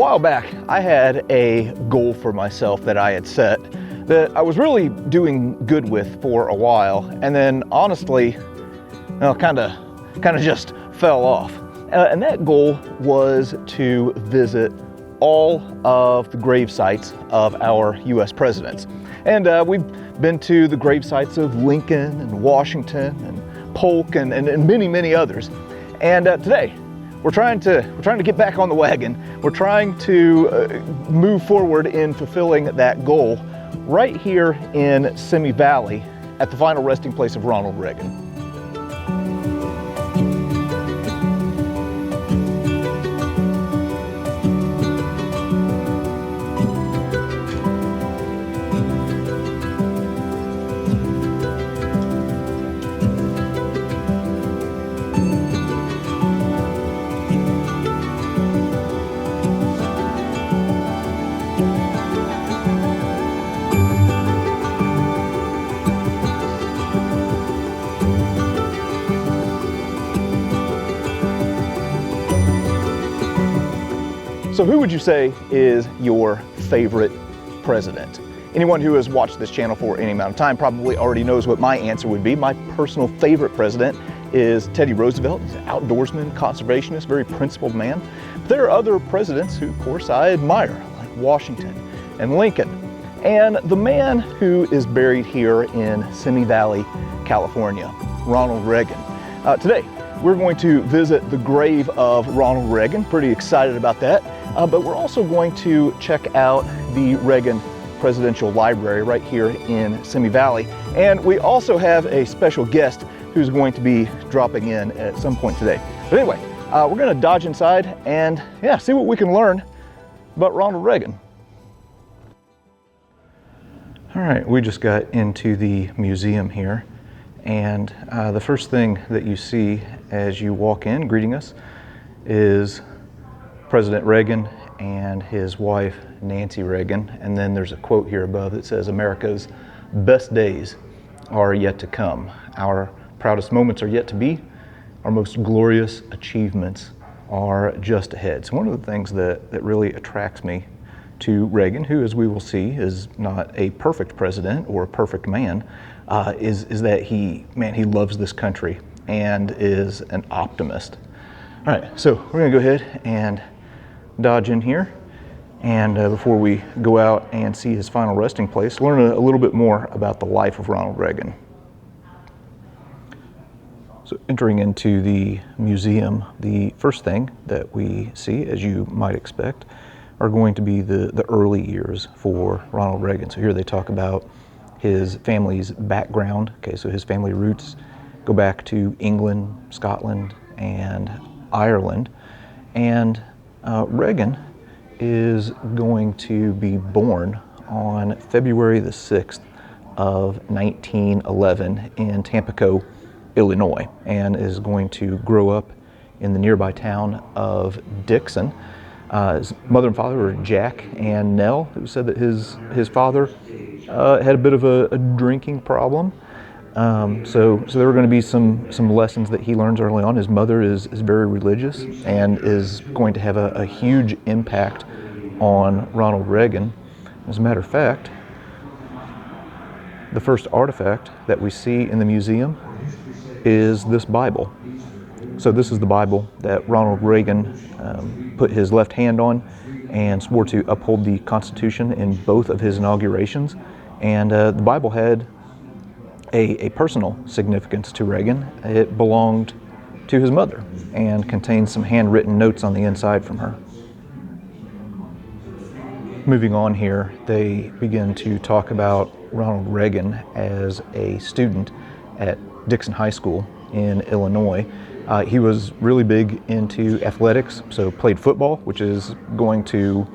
while back, I had a goal for myself that I had set that I was really doing good with for a while, and then honestly, kind of just fell off. And that goal was to visit all of the grave sites of our U.S. presidents. And we've been to the grave sites of Lincoln and Washington and Polk and many, many others. And today, we're trying to get back on the wagon. We're trying to move forward in fulfilling that goal right here in Simi Valley at the final resting place of Ronald Reagan. So who would you say is your favorite president? Anyone who has watched this channel for any amount of time probably already knows what my answer would be. My personal favorite president is Teddy Roosevelt. He's an outdoorsman, conservationist, very principled man. But there are other presidents who, of course, I admire, like Washington and Lincoln. And the man who is buried here in Simi Valley, California, Ronald Reagan. Today, we're going to visit the grave of Ronald Reagan. Pretty excited about that. But we're also going to check out the Reagan Presidential Library right here in Simi Valley. And we also have a special guest who's going to be dropping in at some point today. But anyway, we're going to dodge inside and see what we can learn about Ronald Reagan. All right, we just got into the museum here. And the first thing that you see as you walk in, greeting us, is President Reagan and his wife, Nancy Reagan. And then there's a quote here above that says, "America's best days are yet to come. Our proudest moments are yet to be. Our most glorious achievements are just ahead." So one of the things that really attracts me to Reagan, who, as we will see, is not a perfect president or a perfect man, is that he loves this country and is an optimist. All right, so we're gonna go ahead and dodge in here, and before we go out and see his final resting place, learn a little bit more about the life of Ronald Reagan. So entering into the museum, the first thing that we see, as you might expect, are going to be the early years for Ronald Reagan. So here they talk about his family's background. Okay, so his family roots go back to England, Scotland, and Ireland. And Reagan is going to be born on February the 6th of 1911 in Tampico, Illinois, and is going to grow up in the nearby town of Dixon. His mother and father were Jack and Nell, who said that his father had a bit of a drinking problem. So there were going to be some lessons that he learns early on. His mother is very religious and is going to have a huge impact on Ronald Reagan. As a matter of fact, the first artifact that we see in the museum is this Bible. So this is the Bible that Ronald Reagan put his left hand on and swore to uphold the Constitution in both of his inaugurations. And the Bible had a personal significance to Reagan. It belonged to his mother and contains some handwritten notes on the inside from her. Moving on here, they begin to talk about Ronald Reagan as a student at Dixon High School in Illinois. He was really big into athletics, so played football, which is going to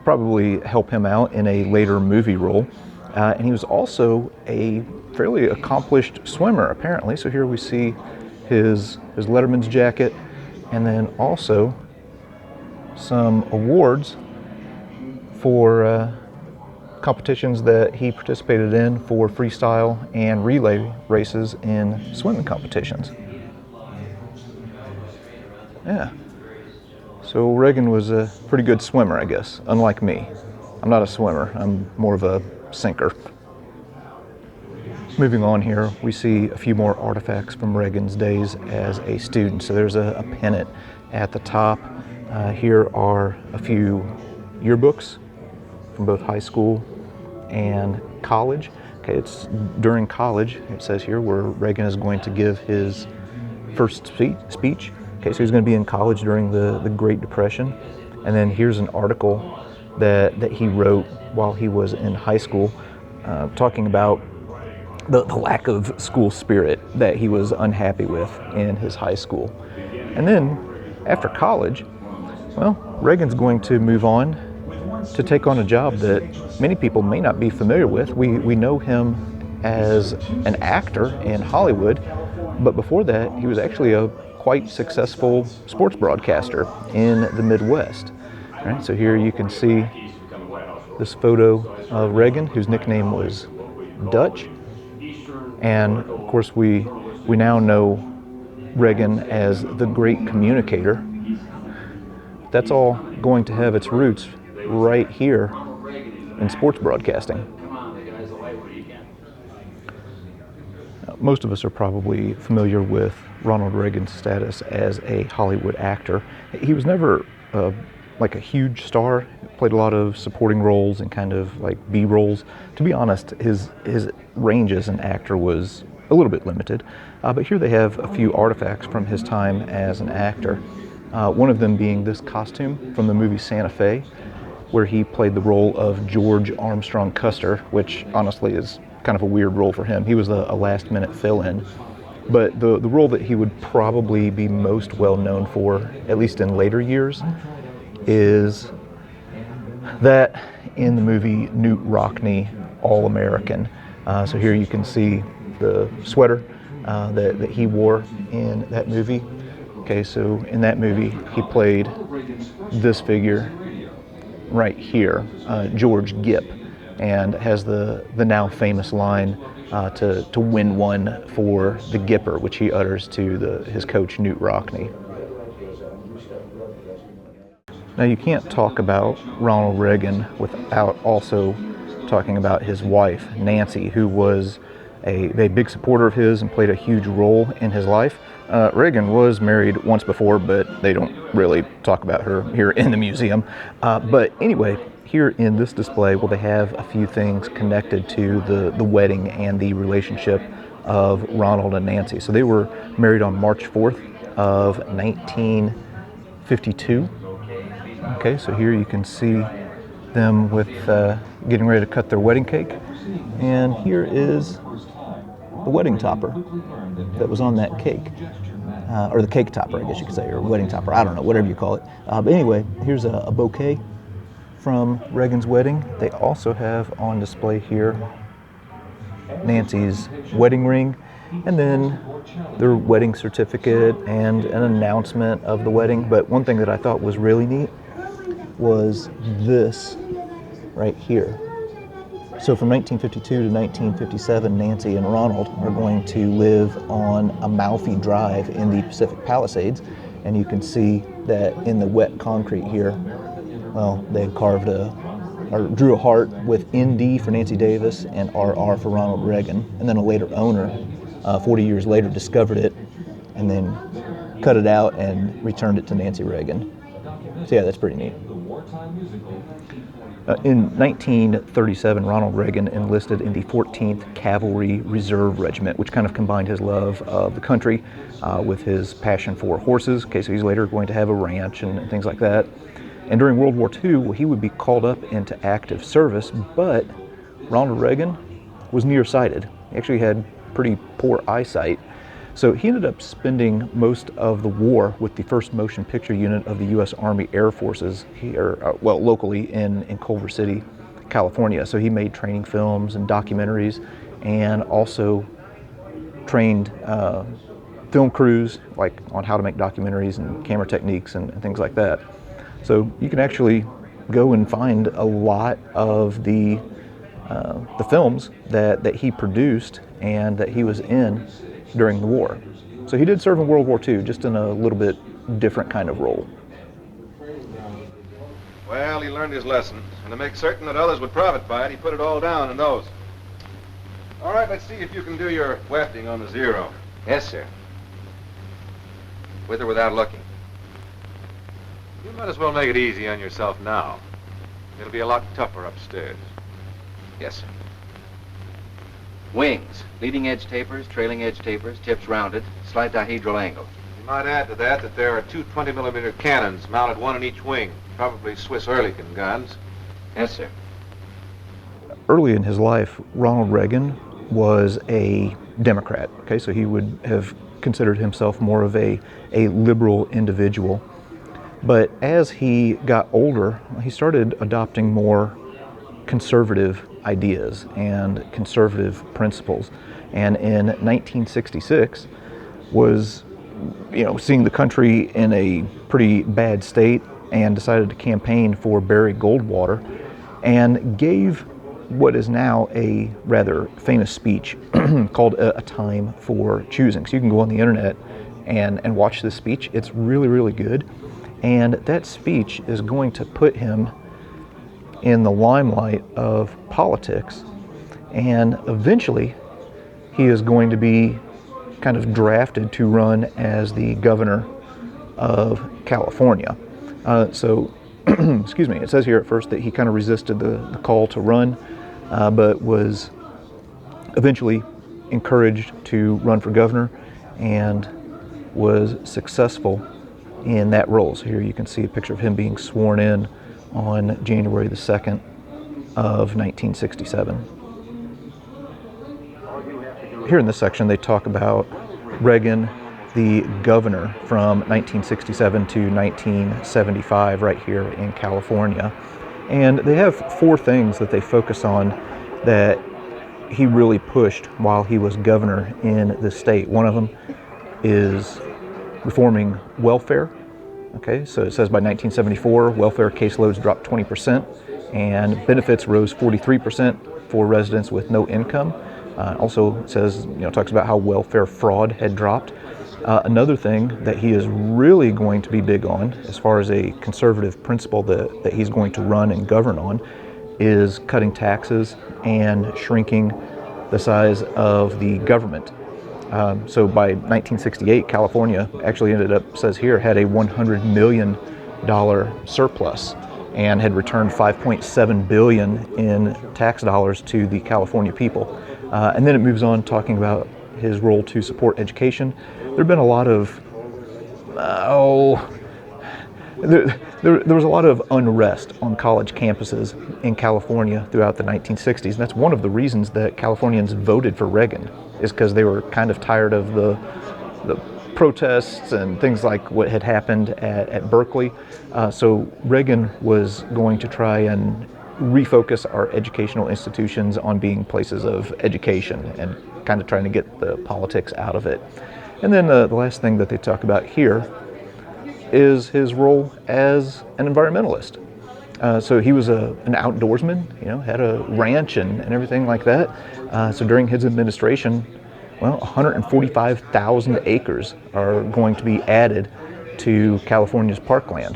probably help him out in a later movie role. And he was also a fairly accomplished swimmer, apparently. So here we see his Letterman's jacket, and then also some awards for competitions that he participated in for freestyle and relay races in swimming competitions. Yeah. So So Reagan was a pretty good swimmer, I guess, unlike me. I'm not a swimmer, I'm more of a sinker. Moving on here, we see a few more artifacts from Reagan's days as a student. So there's a pennant at the top. Here are a few yearbooks from both high school and college. Okay, it's during college, it says here, where Reagan is going to give his first speech. Okay, so he's going to be in college during the Great Depression. And then here's an article that he wrote while he was in high school, talking about the lack of school spirit that he was unhappy with in his high school. And then after college, well, Reagan's going to move on to take on a job that many people may not be familiar with. We know him as an actor in Hollywood, but before that, he was actually a quite successful sports broadcaster in the Midwest. All right, so here you can see this photo of Reagan, whose nickname was Dutch. And of course, we now know Reagan as the great communicator. That's all going to have its roots right here in sports broadcasting. Most of us are probably familiar with Ronald Reagan's status as a Hollywood actor. He was never like a huge star. He played a lot of supporting roles and kind of like B roles. To be honest, his range as an actor was a little bit limited. But here they have a few artifacts from his time as an actor. One of them being this costume from the movie Santa Fe, where he played the role of George Armstrong Custer, which honestly is kind of a weird role for him. He was a last-minute fill-in. But the role that he would probably be most well known for, at least in later years, is that in the movie Newt Rockne, All-American. So here you can see the sweater that he wore in that movie. Okay, so in that movie, he played this figure right here, George Gipp, and has the now famous line to win one for the Gipper, which he utters to his coach, Newt Rockne. Now, you can't talk about Ronald Reagan without also talking about his wife, Nancy, who was a big supporter of his and played a huge role in his life. Reagan was married once before, but they don't really talk about her here in the museum. But anyway, here in this display, well, they have a few things connected to the wedding and the relationship of Ronald and Nancy. So they were married on March 4th of 1952. Okay, so here you can see them with getting ready to cut their wedding cake. And here is the wedding topper that was on that cake. Or the cake topper, I guess you could say, or wedding topper, I don't know, whatever you call it. But anyway, here's a bouquet from Reagan's wedding. They also have on display here Nancy's wedding ring, and then their wedding certificate and an announcement of the wedding. But one thing that I thought was really neat was this right here. So from 1952 to 1957, Nancy and Ronald are going to live on Amalfi Drive in the Pacific Palisades, and you can see that in the wet concrete here, well, they carved or drew a heart with ND for Nancy Davis and RR for Ronald Reagan, and then a later owner, 40 years later, discovered it and then cut it out and returned it to Nancy Reagan. So yeah, that's pretty neat. In 1937, Ronald Reagan enlisted in the 14th Cavalry Reserve Regiment, which kind of combined his love of the country with his passion for horses. Okay, so he's later going to have a ranch and things like that. And during World War II, well, he would be called up into active service, but Ronald Reagan was nearsighted. He actually had pretty poor eyesight. So he ended up spending most of the war with the 1st Motion Picture Unit of the U.S. Army Air Forces here, locally in Culver City, California. So he made training films and documentaries, and also trained film crews like on how to make documentaries and camera techniques and things like that. So you can actually go and find a lot of the films that he produced and that he was in during the war. So he did serve in World War II, just in a little bit different kind of role. Well, he learned his lesson, and to make certain that others would profit by it, he put it all down in those. All right, let's see if you can do your wafting on the zero. Yes, sir. With or without looking? You might as well make it easy on yourself now. It'll be a lot tougher upstairs. Yes, sir. Wings. Leading edge tapers, trailing edge tapers, tips rounded, slight dihedral angle. You might add to that that there are two 20-millimeter cannons mounted one in each wing, probably Swiss Ehrlichen guns. Yes, sir. Early in his life, Ronald Reagan was a Democrat. Okay, so he would have considered himself more of a liberal individual. But as he got older, he started adopting more conservative ideas and conservative principles. And in 1966 was, seeing the country in a pretty bad state, and decided to campaign for Barry Goldwater, and gave what is now a rather famous speech called A Time for Choosing. So you can go on the internet and watch this speech. It's really, really good. And that speech is going to put him in the limelight of politics. And eventually, he is going to be kind of drafted to run as the governor of California. Excuse me, it says here at first that he kind of resisted the call to run, but was eventually encouraged to run for governor and was successful in that role. So here you can see a picture of him being sworn in on January the 2nd of 1967. Here in this section they talk about Reagan, the governor from 1967 to 1975 right here in California. And they have four things that they focus on that he really pushed while he was governor in the state. One of them is reforming welfare. Okay, so it says by 1974, welfare caseloads dropped 20% and benefits rose 43% for residents with no income. Also it says, talks about how welfare fraud had dropped. Another thing that he is really going to be big on, as far as a conservative principle that he's going to run and govern on, is cutting taxes and shrinking the size of the government. So by 1968, California actually ended up, says here, had a $100 million surplus and had returned $5.7 billion in tax dollars to the California people. And then it moves on talking about his role to support education. There have been a lot of, there was a lot of unrest on college campuses in California throughout the 1960s. And that's one of the reasons that Californians voted for Reagan, is because they were kind of tired of the protests and things like what had happened at Berkeley. So Reagan was going to try and refocus our educational institutions on being places of education and kind of trying to get the politics out of it. And then the last thing that they talk about here is his role as an environmentalist. So he was an outdoorsman, had a ranch and everything like that. So during his administration, 145,000 acres are going to be added to California's parkland,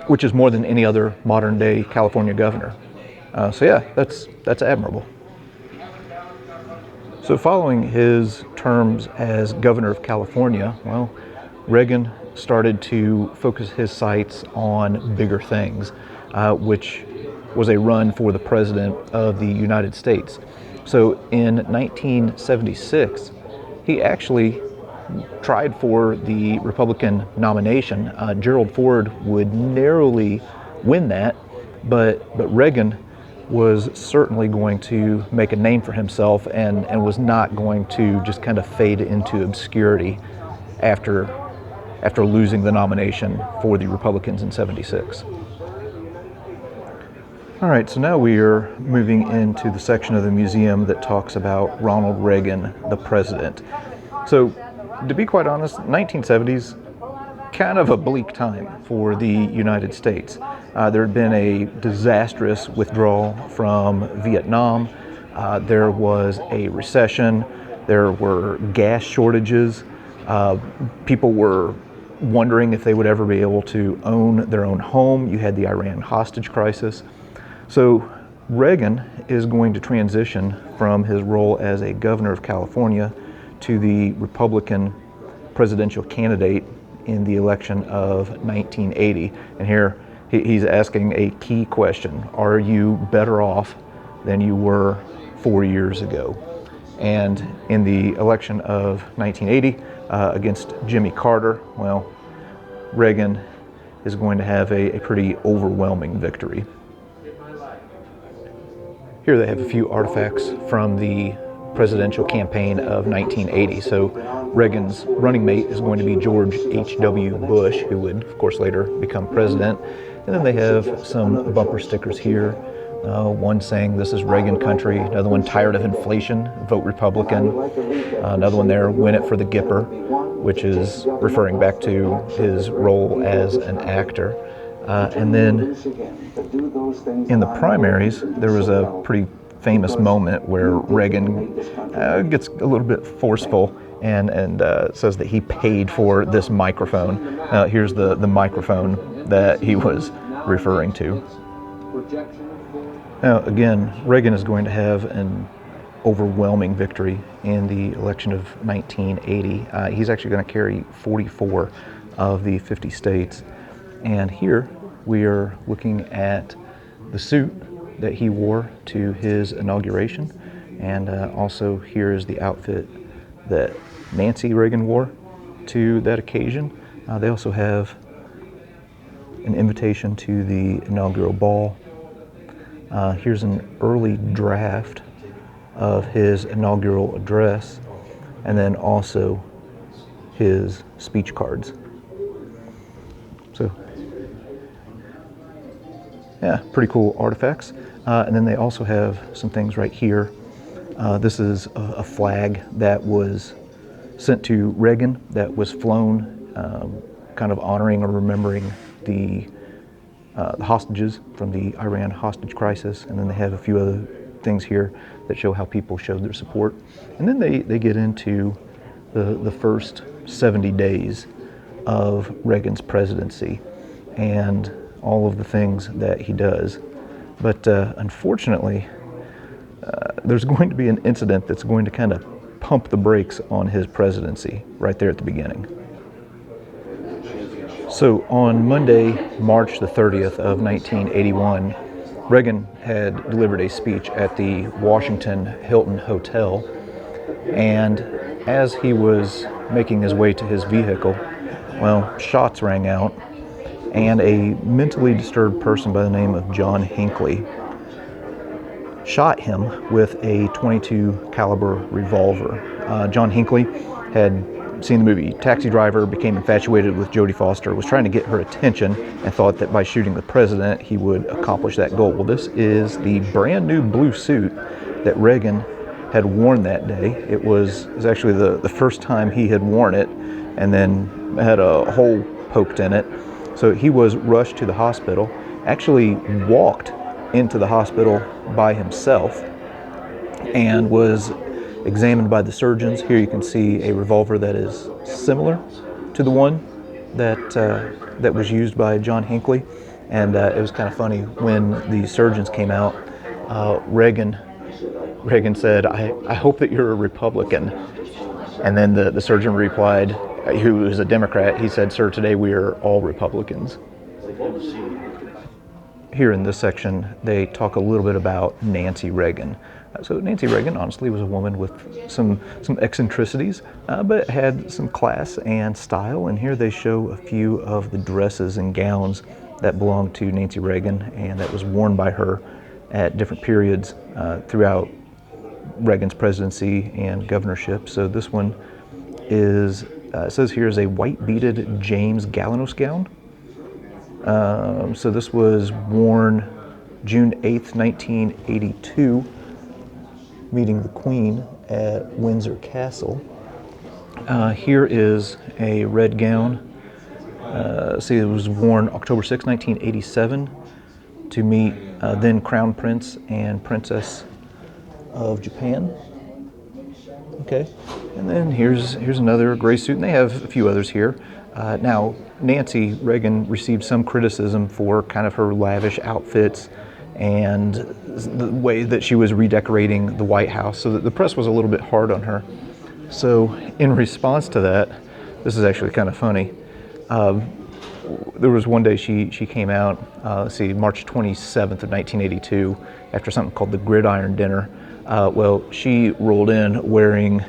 which is more than any other modern day California governor. So yeah, that's admirable. So following his terms as governor of California, Reagan started to focus his sights on bigger things, which was a run for the president of the United States. So in 1976, he actually tried for the Republican nomination. Gerald Ford would narrowly win that, but Reagan was certainly going to make a name for himself and was not going to just kind of fade into obscurity after losing the nomination for the Republicans in '76. All right, so now we are moving into the section of the museum that talks about Ronald Reagan, the president. So, to be quite honest, 1970s, kind of a bleak time for the United States. There had been a disastrous withdrawal from Vietnam. There was a recession. There were gas shortages. People were wondering if they would ever be able to own their own home. You had the Iran hostage crisis. So Reagan is going to transition from his role as a governor of California to the Republican presidential candidate in the election of 1980. And here he's asking a key question: are you better off than you were 4 years ago? And in the election of 1980 against Jimmy Carter, well, Reagan is going to have a pretty overwhelming victory. Here they have a few artifacts from the presidential campaign of 1980. So Reagan's running mate is going to be George H.W. Bush, who would, of course, later become president. And then they have some bumper stickers here. One saying, "This is Reagan country." Another one, "Tired of inflation, vote Republican." Another one there, "Win it for the Gipper," which is referring back to his role as an actor. And then in the primaries, there was a pretty famous moment where Reagan gets a little bit forceful and says that he paid for this microphone. Here's the microphone that he was referring to. Now, again, Reagan is going to have an overwhelming victory in the election of 1980. He's actually going to carry 44 of the 50 states. And here we are looking at the suit that he wore to his inauguration. And also here is the outfit that Nancy Reagan wore to that occasion. They also have an invitation to the inaugural ball. Here's an early draft of his inaugural address, and then also his speech cards. So, yeah, pretty cool artifacts. And then they also have some things right here. This is a flag that was sent to Reagan that was flown, kind of honoring or remembering the hostages from the Iran hostage crisis. And then they have a few other things here that show how people showed their support. And then they get into the first 70 days of Reagan's presidency and all of the things that he does. But unfortunately, there's going to be an incident that's going to kind of pump the brakes on his presidency right there at the beginning. So on Monday, March the 30th of 1981, Reagan had delivered a speech at the Washington Hilton Hotel, and as he was making his way to his vehicle, well, shots rang out, and a mentally disturbed person by the name of John Hinckley shot him with a .22 caliber revolver. John Hinckley had seen the movie Taxi Driver, became infatuated with Jodie Foster, was trying to get her attention, and thought that by shooting the president he would accomplish that goal. Well, this is the brand new blue suit that Reagan had worn that day. It was actually the first time he had worn it, and then had a hole poked in it. So he was rushed to the hospital, actually walked into the hospital by himself, and was examined by the surgeons. Here you can see a revolver that is similar to the one that was used by John Hinckley. And it was kind of funny when the surgeons came out. Reagan said, I hope that you're a Republican." And then the surgeon replied, who was a Democrat, he said, "Sir, today we are all Republicans." Here in this section, they talk a little bit about Nancy Reagan. So Nancy Reagan, honestly, was a woman with some eccentricities, but had some class and style. And here they show a few of the dresses and gowns that belonged to Nancy Reagan and that was worn by her at different periods throughout Reagan's presidency and governorship. So this one is, it says here, is a white beaded James Galanos gown. So this was worn June 8th, 1982, meeting the Queen at Windsor Castle. Here is a red gown. See, it was worn October 6, 1987, to meet then Crown Prince and Princess of Japan. Okay, and then here's another gray suit, and they have a few others here. Now, Nancy Reagan received some criticism for kind of her lavish outfits and the way that she was redecorating the White House, so that the press was a little bit hard on her. So in response to that, this is actually kind of funny. There was one day she came out, March 27th of 1982, after something called the Gridiron Dinner. Well, she rolled in wearing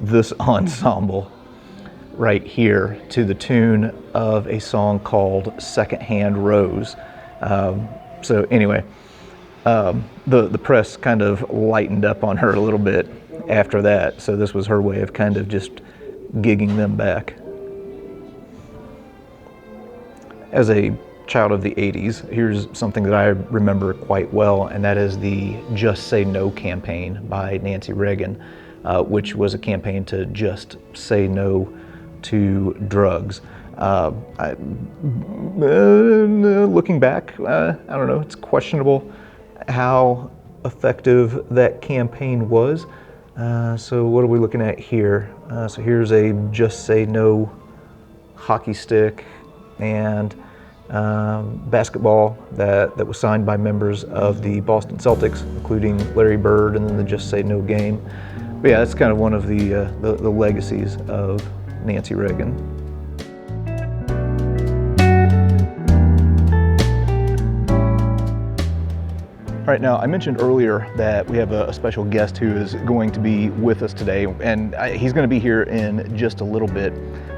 this ensemble right here to the tune of a song called Secondhand Rose. So anyway, the press kind of lightened up on her a little bit after that. So this was her way of kind of just gigging them back. As a child of the 80s, here's something that I remember quite well, and that is the Just Say No campaign by Nancy Reagan, which was a campaign to just say no to drugs. Looking back, I don't know, it's questionable how effective that campaign was. So what are we looking at here? So here's a Just Say No hockey stick and basketball that was signed by members of the Boston Celtics, including Larry Bird, and then the Just Say No game. But yeah, that's kind of one of the legacies of Nancy Reagan. All right, now I mentioned earlier that we have a special guest who is going to be with us today, and he's going to be here in just a little bit.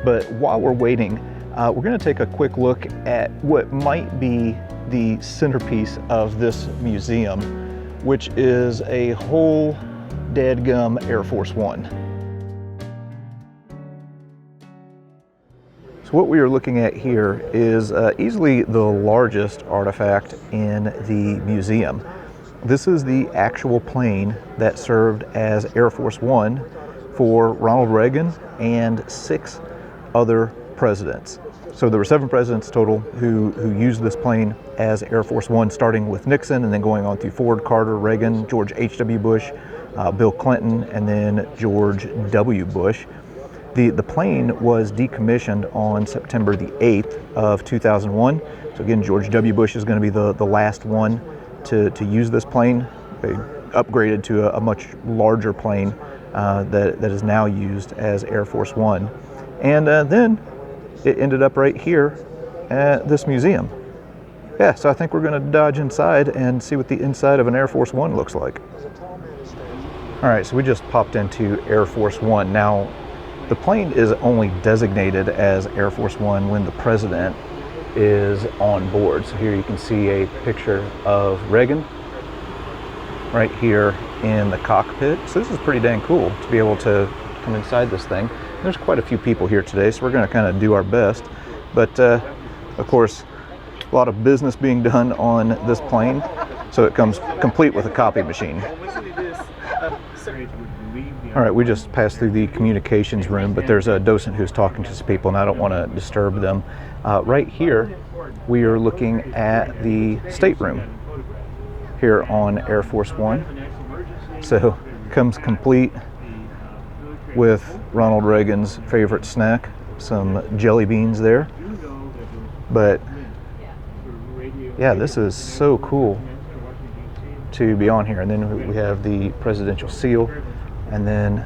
But while we're waiting, we're going to take a quick look at what might be the centerpiece of this museum, which is a whole dadgum Air Force One. So what we are looking at here is easily the largest artifact in the museum. This is the actual plane that served as Air Force One for Ronald Reagan and 6 other presidents. So there were 7 presidents total who used this plane as Air Force One, starting with Nixon and then going on through Ford, Carter, Reagan, George H.W. Bush, Bill Clinton, and then George W. Bush. The plane was decommissioned on September the 8th of 2001. So again, George W. Bush is going to be the last one to use this plane. They upgraded to a much larger plane that is now used as Air Force One. And then it ended up right here at this museum. Yeah, so I think we're going to dodge inside and see what the inside of an Air Force One looks like. All right, so we just popped into Air Force One. Now, the plane is only designated as Air Force One when the president is on board. So here you can see a picture of Reagan right here in the cockpit. So this is pretty dang cool to be able to come inside this thing. There's quite a few people here today, so we're going to kind of do our best. But of course, a lot of business being done on this plane, so it comes complete with a copy machine. All right, we just passed through the communications room, but there's a docent who's talking to some people, and I don't want to disturb them. Right here, we are looking at the stateroom here on Air Force One. So, comes complete with Ronald Reagan's favorite snack, some jelly beans there. But yeah, this is so cool to be on here. And then we have the presidential seal, and then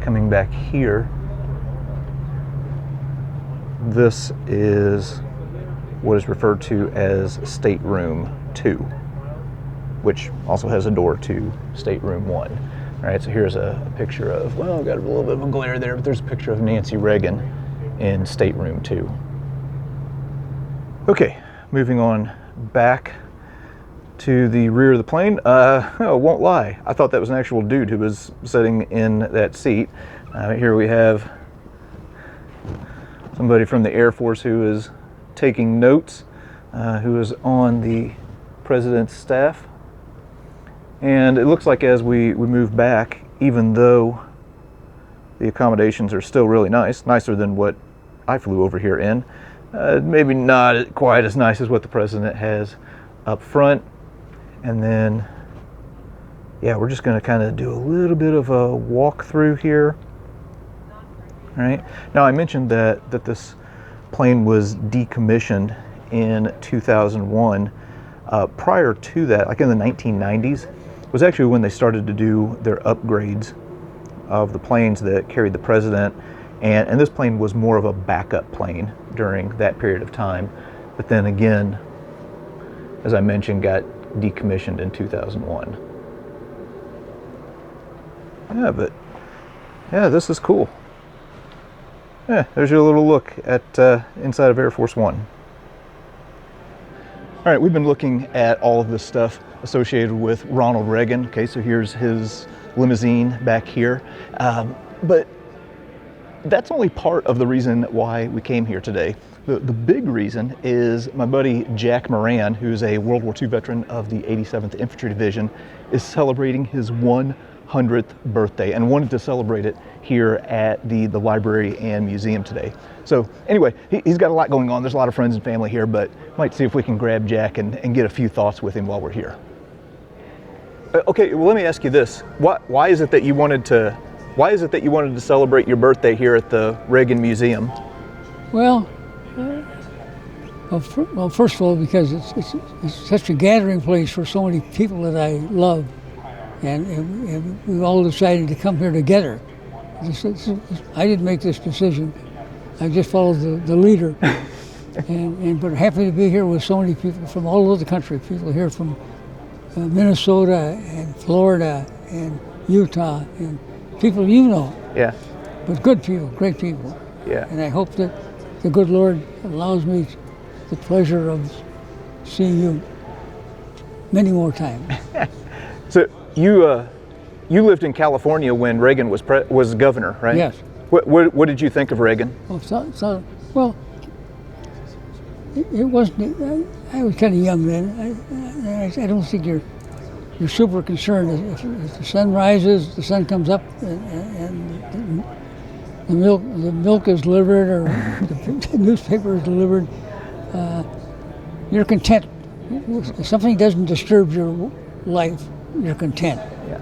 coming back here, this is what is referred to as Stateroom 2, which also has a door to Stateroom 1. All right, so here's a picture of, well, I've got a little bit of a glare there, but there's a picture of Nancy Reagan in Stateroom 2. Okay, moving on back to the rear of the plane. I won't lie, I thought that was an actual dude who was sitting in that seat. Here we have somebody from the Air Force who is taking notes, who is on the president's staff. And it looks like as we move back, even though the accommodations are still really nice, nicer than what I flew over here in, maybe not quite as nice as what the president has up front. And then, yeah, we're just going to kind of do a little bit of a walk through here. right? Now, I mentioned that this plane was decommissioned in 2001. Prior to that, like in the 1990s, was actually when they started to do their upgrades of the planes that carried the president, and this plane was more of a backup plane during that period of time. But then again, as I mentioned, got decommissioned in 2001. Yeah, but yeah, this is cool. Yeah, there's your little look at inside of Air Force One. All right, we've been looking at all of this stuff associated with Ronald Reagan. Okay, so here's his limousine back here. But that's only part of the reason why we came here today. The big reason is my buddy Jack Moran, who's a World War II veteran of the 87th Infantry Division, is celebrating his 100th birthday and wanted to celebrate it here at the library and museum today. So anyway, he's got a lot going on. There's a lot of friends and family here, but might see if we can grab Jack and get a few thoughts with him while we're here. Okay, well, let me ask you this. Why is it that you wanted to celebrate your birthday here at the Reagan Museum? Well, first of all, because it's such a gathering place for so many people that I love, and we all decided to come here together. I didn't make this decision. I just followed the leader, but happy to be here with so many people from all over the country. People here from Minnesota and Florida and Utah and people you know. Yeah. But good people, great people. Yeah. And I hope that the good Lord allows me the pleasure of seeing you many more times. So you lived in California when Reagan was governor, right? Yes. What did you think of Reagan? Well, it wasn't. I was kind of young then. I don't think you're super concerned. If the sun rises, the sun comes up, and the milk is delivered, or the newspaper is delivered. You're content. If something doesn't disturb your life, you're content. Yeah.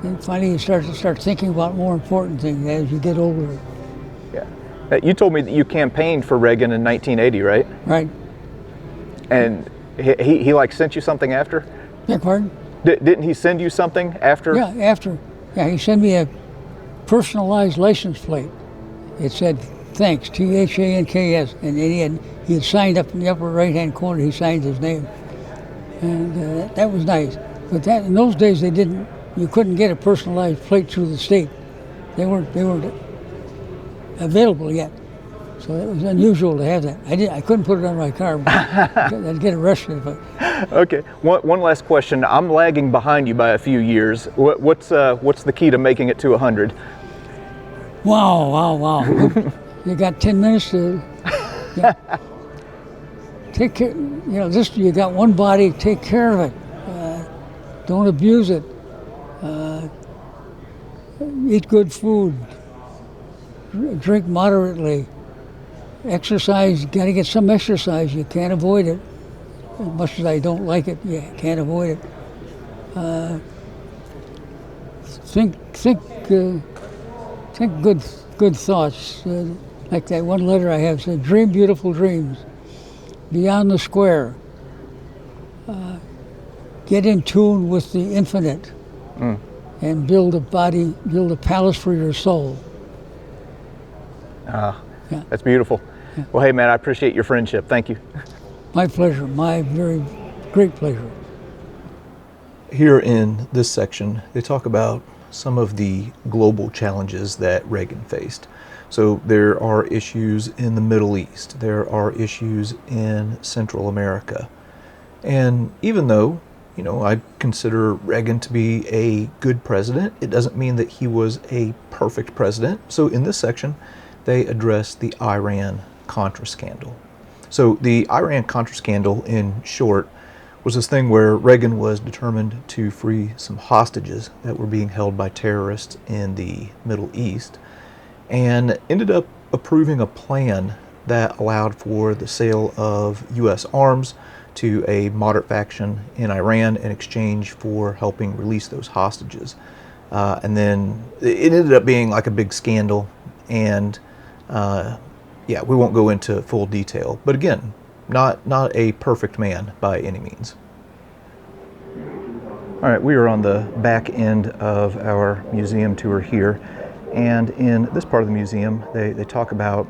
And finally, you start thinking about more important things as you get older. Yeah. You told me that you campaigned for Reagan in 1980, right? Right. And he like sent you something after? Beg pardon? Didn't he send you something after? Yeah, after. Yeah, he sent me a personalized license plate. It said thanks, THANKS, and then he had signed up in the upper right-hand corner. He signed his name, and that was nice. But in those days you couldn't get a personalized plate through the state. They weren't available yet, so it was unusual to have that. I couldn't put it on my car. I'd get arrested. Okay. One last question. I'm lagging behind you by a few years. What's the key to making it to 100? Wow. You got 10 minutes to take care. You got one body. Take care of it. Don't abuse it. Eat good food. Drink moderately. Exercise. You got to get some exercise. You can't avoid it. As much as I don't like it, you can't avoid it. Think good thoughts. Like that one letter I have said, dream beautiful dreams. Beyond the square. Get in tune with the infinite. And build a palace for your soul. Yeah. That's beautiful. Yeah. Well, hey man, I appreciate your friendship. Thank you. My pleasure, my very great pleasure. Here in this section, they talk about some of the global challenges that Reagan faced. So there are issues in the Middle East, there are issues in Central America. And even though, I consider Reagan to be a good president, it doesn't mean that he was a perfect president. So in this section, they address the Iran-Contra scandal. So the Iran-Contra scandal, in short, was this thing where Reagan was determined to free some hostages that were being held by terrorists in the Middle East, and ended up approving a plan that allowed for the sale of U.S. arms to a moderate faction in Iran in exchange for helping release those hostages. And then it ended up being like a big scandal. And yeah, we won't go into full detail. But again, not a perfect man by any means. All right, we are on the back end of our museum tour here. And in this part of the museum, they talk about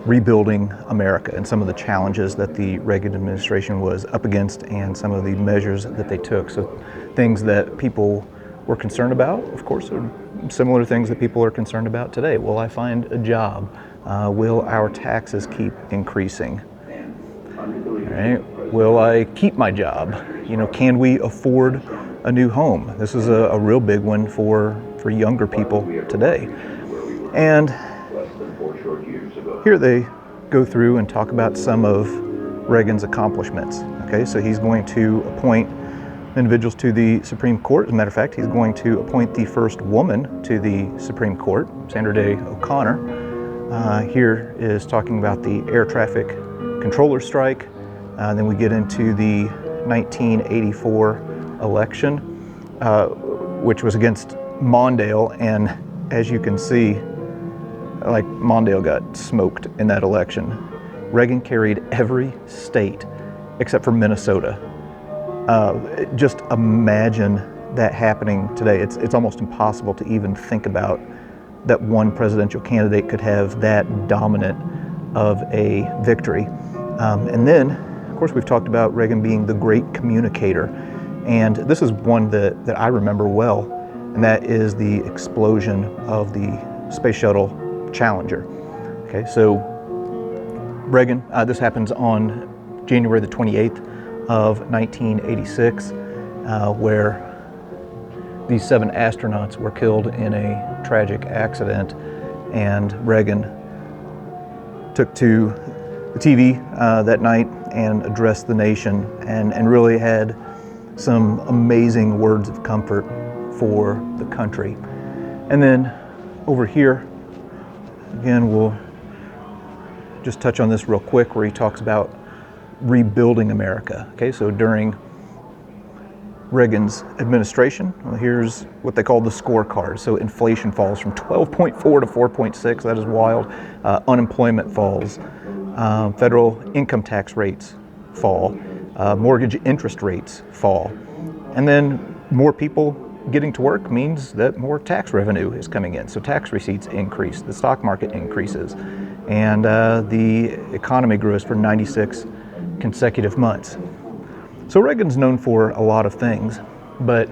rebuilding America and some of the challenges that the Reagan administration was up against and some of the measures that they took. So things that people were concerned about, of course, are similar things that people are concerned about today. Will I find a job? Will our taxes keep increasing? All right. Will I keep my job? You know, can we afford a new home? This is a real big one for younger people today. And here they go through and talk about some of Reagan's accomplishments. Okay, so he's going to appoint individuals to the Supreme Court. As a matter of fact, he's going to appoint the first woman to the Supreme Court, Sandra Day O'Connor. Here is talking about the air traffic controller strike. Then we get into the 1984 election, which was against Mondale, and as you can see, like, Mondale got smoked in that election. Reagan carried every state except for Minnesota. Just imagine that happening today. It's almost impossible to even think about that one presidential candidate could have that dominant of a victory. And then, of course, we've talked about Reagan being the great communicator. And this is one that I remember well, and that is the explosion of the Space Shuttle Challenger. Okay, so Reagan, this happens on January the 28th of 1986, where these 7 astronauts were killed in a tragic accident, and Reagan took to the TV that night and addressed the nation and really had some amazing words of comfort for the country. And then over here, again, we'll just touch on this real quick, where he talks about rebuilding America. Okay, so during Reagan's administration, well, here's what they call the scorecard. So inflation falls from 12.4 to 4.6. That is wild. Unemployment falls. Federal income tax rates fall. Mortgage interest rates fall. And then more people getting to work means that more tax revenue is coming in. So tax receipts increase, the stock market increases, and the economy grows for 96 consecutive months. So Reagan's known for a lot of things, but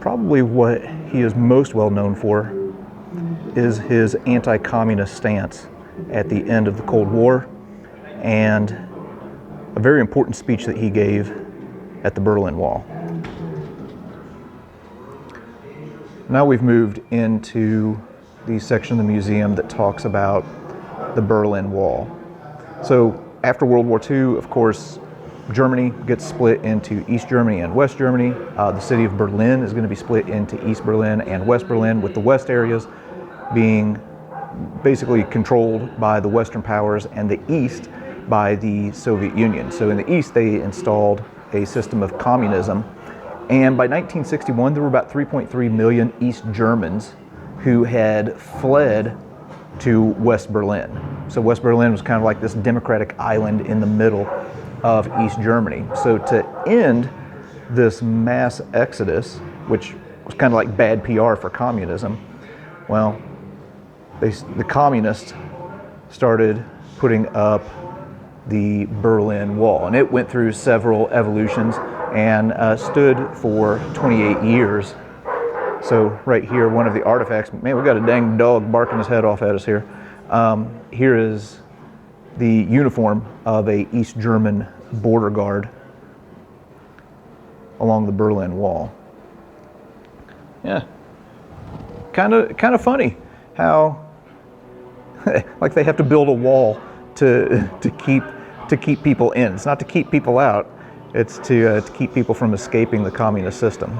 probably what he is most well known for is his anti-communist stance at the end of the Cold War, and a very important speech that he gave at the Berlin Wall. Now we've moved into the section of the museum that talks about the Berlin Wall. So after World War II, of course, Germany gets split into East Germany and West Germany. The city of Berlin is going to be split into East Berlin and West Berlin, with the West areas being basically controlled by the Western powers and the East by the Soviet Union. So in the East, they installed a system of communism. And by 1961, there were about 3.3 million East Germans who had fled to West Berlin. So West Berlin was kind of like this democratic island in the middle of East Germany. So to end this mass exodus, which was kind of like bad PR for communism, well, the communists started putting up the Berlin Wall, and it went through several evolutions and stood for 28 years. So right here, one of the artifacts, man, we got a dang dog barking his head off at us here. Here is the uniform of a East German border guard along the Berlin Wall. Yeah, kind of funny how like they have to build a wall to keep people in. It's not to keep people out. It's to keep people from escaping the communist system.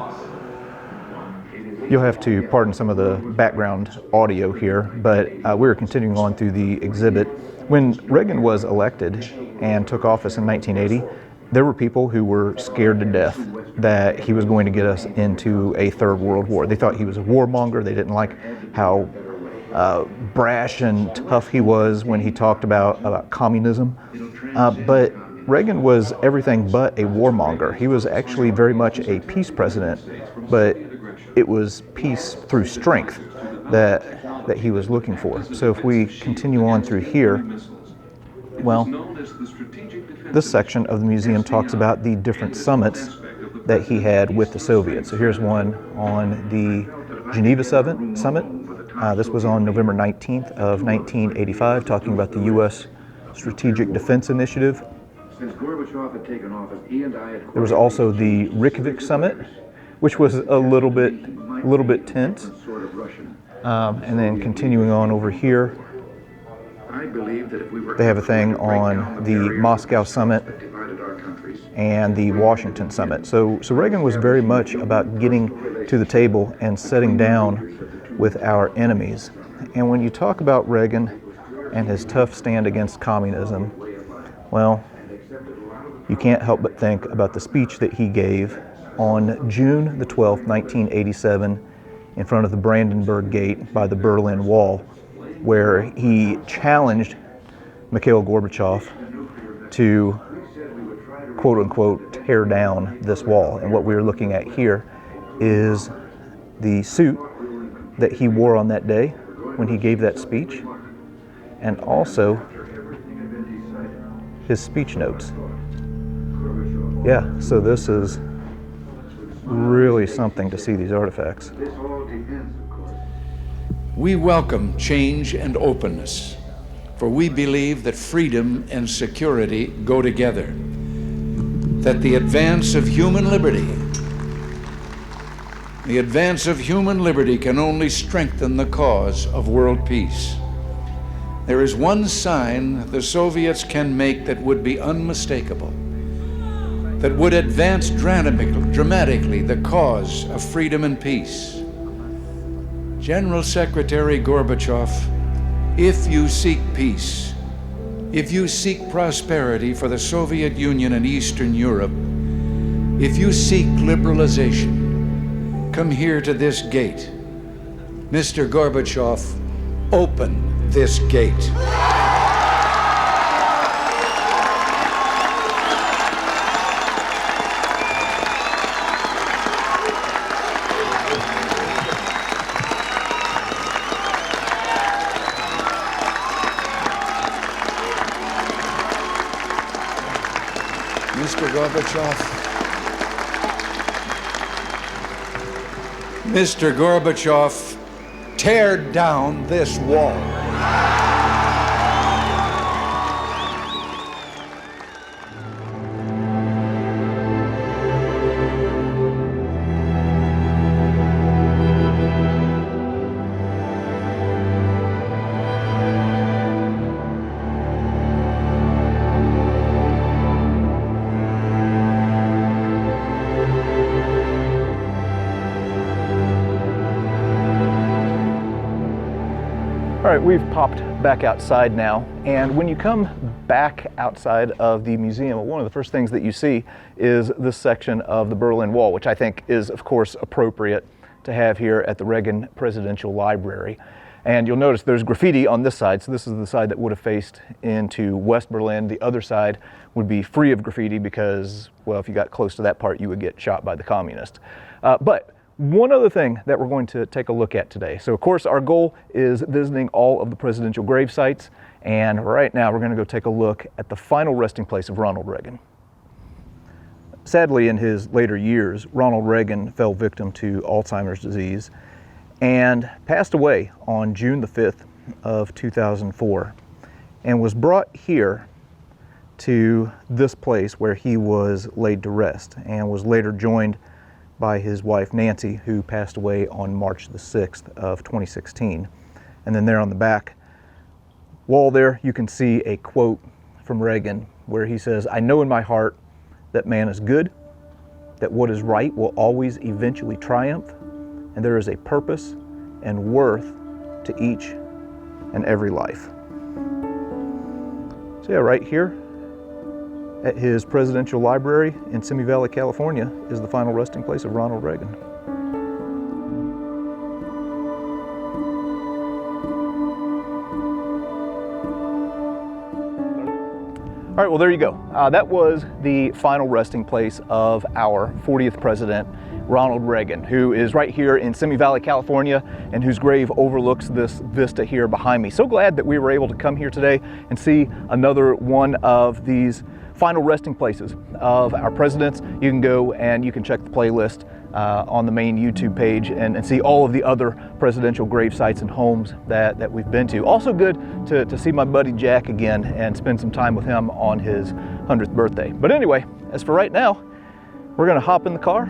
You'll have to pardon some of the background audio here, but we're continuing on through the exhibit. When Reagan was elected and took office in 1980, there were people who were scared to death that he was going to get us into a third world war. They thought he was a warmonger. They didn't like how brash and tough he was when he talked about communism. But Reagan was everything but a warmonger. He was actually very much a peace president, but it was peace through strength that he was looking for. So if we continue on through here, well, this section of the museum talks about the different summits that he had with the Soviets. So here's one on the Geneva Summit. This was on November 19th of 1985, talking about the U.S. Strategic Defense Initiative. There was also the Reykjavik Summit, which was a little bit tense. And then continuing on over here, they have a thing on the Moscow Summit and the Washington Summit. So Reagan was very much about getting to the table and sitting down with our enemies. And when you talk about Reagan and his tough stand against communism, well, you can't help but think about the speech that he gave on June the 12th, 1987, in front of the Brandenburg Gate by the Berlin Wall, where he challenged Mikhail Gorbachev to, quote unquote, tear down this wall. And what we're looking at here is the suit that he wore on that day when he gave that speech, and also his speech notes. Yeah, so this is really something to see these artifacts. We welcome change and openness, for we believe that freedom and security go together, that the advance of human liberty can only strengthen the cause of world peace. There is one sign the Soviets can make that would be unmistakable, that would advance dramatically the cause of freedom and peace. General Secretary Gorbachev, if you seek peace, if you seek prosperity for the Soviet Union and Eastern Europe, if you seek liberalization, come here to this gate. Mr. Gorbachev, open this gate. Mr. Gorbachev, tear down this wall. All right, we've popped back outside now, and when you come back outside of the museum, one of the first things that you see is this section of the Berlin Wall, which I think is, of course, appropriate to have here at the Reagan Presidential Library. And you'll notice there's graffiti on this side, so this is the side that would have faced into West Berlin. The other side would be free of graffiti because, well, if you got close to that part, you would get shot by the communists. But one other thing that we're going to take a look at today. So of course our goal is visiting all of the presidential grave sites, and right now we're going to go take a look at the final resting place of Ronald Reagan. Sadly, in his later years, Ronald Reagan fell victim to Alzheimer's disease and passed away on June the 5th of 2004 and was brought here to this place where he was laid to rest and was later joined by his wife Nancy, who passed away on March the 6th of 2016. And then there on the back wall there, you can see a quote from Reagan where he says, "I know in my heart that man is good, that what is right will always eventually triumph, and there is a purpose and worth to each and every life." So yeah, right here at his presidential library in Simi Valley, California, is the final resting place of Ronald Reagan. All right, well, there you go. That was the final resting place of our 40th president, Ronald Reagan, who is right here in Simi Valley, California, and whose grave overlooks this vista here behind me. So glad that we were able to come here today and see another one of these final resting places of our presidents. You can go and you can check the playlist on the main YouTube page and see all of the other presidential grave sites and homes that we've been to. Also good to see my buddy Jack again and spend some time with him on his 100th birthday. But anyway, as for right now, we're gonna hop in the car,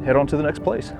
head on to the next place.